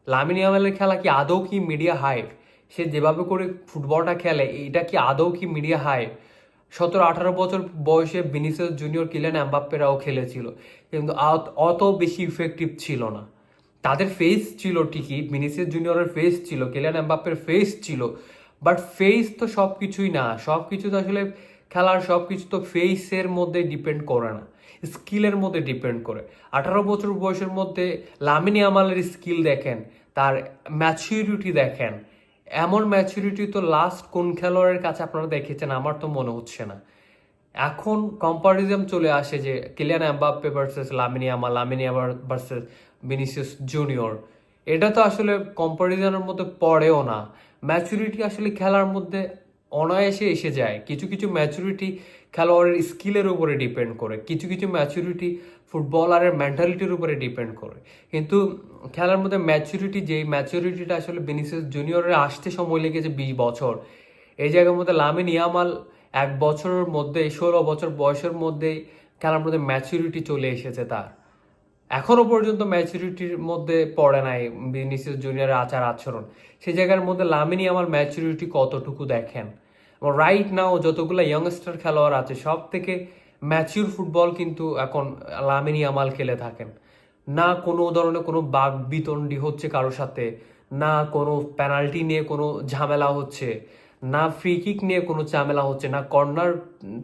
Lamine ইয়ামালের খেলা কি আদৌ কি মিডিয়া হাইপ? সে যেভাবে করে ফুটবলটা খেলে এটা কি আদৌ কি মিডিয়া হাইপ? 17-18 বছর বয়সে ভিনিসিয়াস জুনিয়র, কিলিয়ান এমবাপ্পেরাও খেলেছিল, কিন্তু অত বেশি ইফেক্টিভ ছিল না। তাদের ফেস ছিল ঠিকই, ভিনিসিয়াস জুনিয়রের ফেস ছিল, কিলিয়ান এমবাপ্পের ফেস ছিল, বাট ফেস তো সব কিছুই না। সব কিছু তো আসলে খেলার সব কিছু তো ফেসের মধ্যে ডিপেন্ড করে না, স্কিলের মধ্যে ডিপেন্ড করে। 18 বছর বয়সের মধ্যে লামিন ইয়ামালের স্কিল দেখেন, তার ম্যাচুরিটি দেখেন। এমন ম্যাচুরিটি তো লাস্ট কোন খেলোয়াড়ের কাছে আপনারা দেখেছেন? আমার তো মনে হচ্ছে না। এখন কম্পারিজম চলে আসে যে Kylian Mbappe versus Lamine Yamal, Lamine Yamal versus Vinicius junior. এটা তো আসলে কম্পারিজনের মধ্যে পড়েও না। ম্যাচুরিটি আসলে খেলার মধ্যে অনায়াসে এসে যায়। কিছু কিছু ম্যাচুরিটি খেলোয়াড়ের স্কিলের উপরে ডিপেন্ড করে, কিছু কিছু ম্যাচুরিটি ফুটবলারের মেন্টালিটির উপরে ডিপেন্ড করে। কিন্তু খেলার মধ্যে ম্যাচুরিটি, যেই ম্যাচুরিটিটা আসলে ভিনিসিয়াস জুনিয়রের আসতে সময় লেগেছে 20 বছর, এই জায়গার মধ্যে লামিন ইয়ামাল 1 বছরের মধ্যে, 16 বছর বয়সের মধ্যেই খেলার মধ্যে ম্যাচুরিটি চলে এসেছে তার। এখনো পর্যন্ত ম্যাচুরিটির মধ্যে পড়ে নাই ভিনিসিয়াস জুনিয়রের আচার আচরণ। সেই জায়গার মধ্যে লামিন ইয়ামাল ম্যাচুরিটি কতটুকু দেখেন। রাইট নাও যতগুলো ইয়ংস্টার খেলোয়াড় আছে সব থেকে ম্যাচিউর ফুটবল কিন্তু এখন লামিন ইয়ামাল খেলে থাকেন। না কোনো ধরনের কোনো বাক বিতণ্ডি হচ্ছে কারোর সাথে, না কোনো পেনাল্টি নিয়ে কোনো ঝামেলা হচ্ছে, না ফ্রি কিক নিয়ে কোনো ঝামেলা হচ্ছে, না কর্নার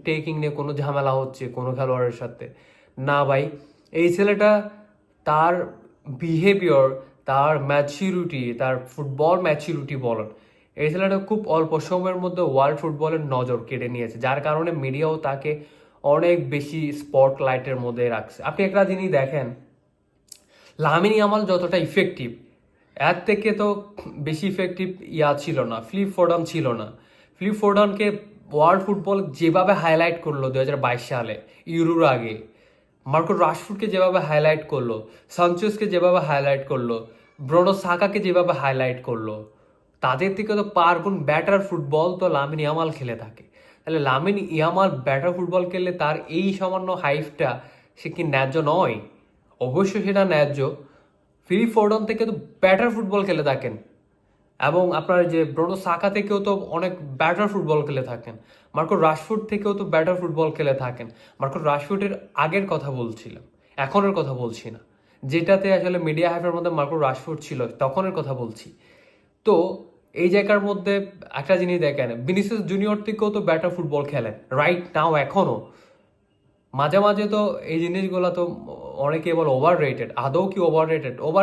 টেকিং নিয়ে কোনো ঝামেলা হচ্ছে কোনো খেলোয়াড়ের সাথে। না ভাই, এই ছেলেটা তার বিহেভিয়র, তার ম্যাচিউরিটি, তার ফুটবল ম্যাচিউরিটি বলেন, এই ছেলেটা খুব অল্প সময়ের মধ্যে ওয়ার্ল্ড ফুটবলের নজর কেড়ে নিয়েছে, যার কারণে মিডিয়াও তাকে অনেক বেশি স্পটলাইটের মধ্যে রাখছে। আপনি একটা জিনিস দেখেন, লামিন ইয়ামাল যতটা ইফেক্টিভ, এর থেকে তো বেশি ইফেক্টিভ ছিল না, ফিলিপ ফোর্ডন ছিল না। ফিলিপ ফোর্ডনকে ওয়ার্ল্ড ফুটবল যেভাবে হাইলাইট করলো 2022 সালে ইউরোর আগে, মার্কো রাশফোর্ডকে যেভাবে হাইলাইট করলো, সানচেজকে যেভাবে হাইলাইট করলো, ব্রুনো সাকাকে যেভাবে হাইলাইট করলো, তাদের থেকে তো পার গুণ ব্যাটার ফুটবল তো লামিন ইয়ামাল খেলে থাকে। তাহলে লামিন ইয়ামাল ব্যাটার ফুটবল খেললে তার এই সামান্য হাইফটা সে কি ন্যায্য নয়? অবশ্যই সেটা ন্যায্য। ফিলিপ ফোর্ডন থেকে তো ব্যাটার ফুটবল খেলে থাকেন, এবং আপনার যে ব্রুনো সাকা থেকেও তো অনেক ব্যাটার ফুটবল খেলে থাকেন। মার্কো রাশফোর্ড থেকেও তো ব্যাটার ফুটবল খেলে থাকেন। মার্কো রাশফোর্ডের আগের কথা বলছিলাম, এখনের কথা বলছি না। যেটাতে আসলে মিডিয়া হাইপের মধ্যে মার্কো রাশফোর্ড ছিল তখনের কথা বলছি। তো এই জায়গার মধ্যে একটা জিনিস দেখেন, ভিনিসিয়াস জুনিয়র থেকেও তো ব্যাটার ফুটবল খেলেন রাইট নাও এখনো। মাঝে মাঝে তো এই জিনিসগুলো তো অনেকে বলে ওভার রেটেড, আদৌ কি ওভার রেটেড? ওভার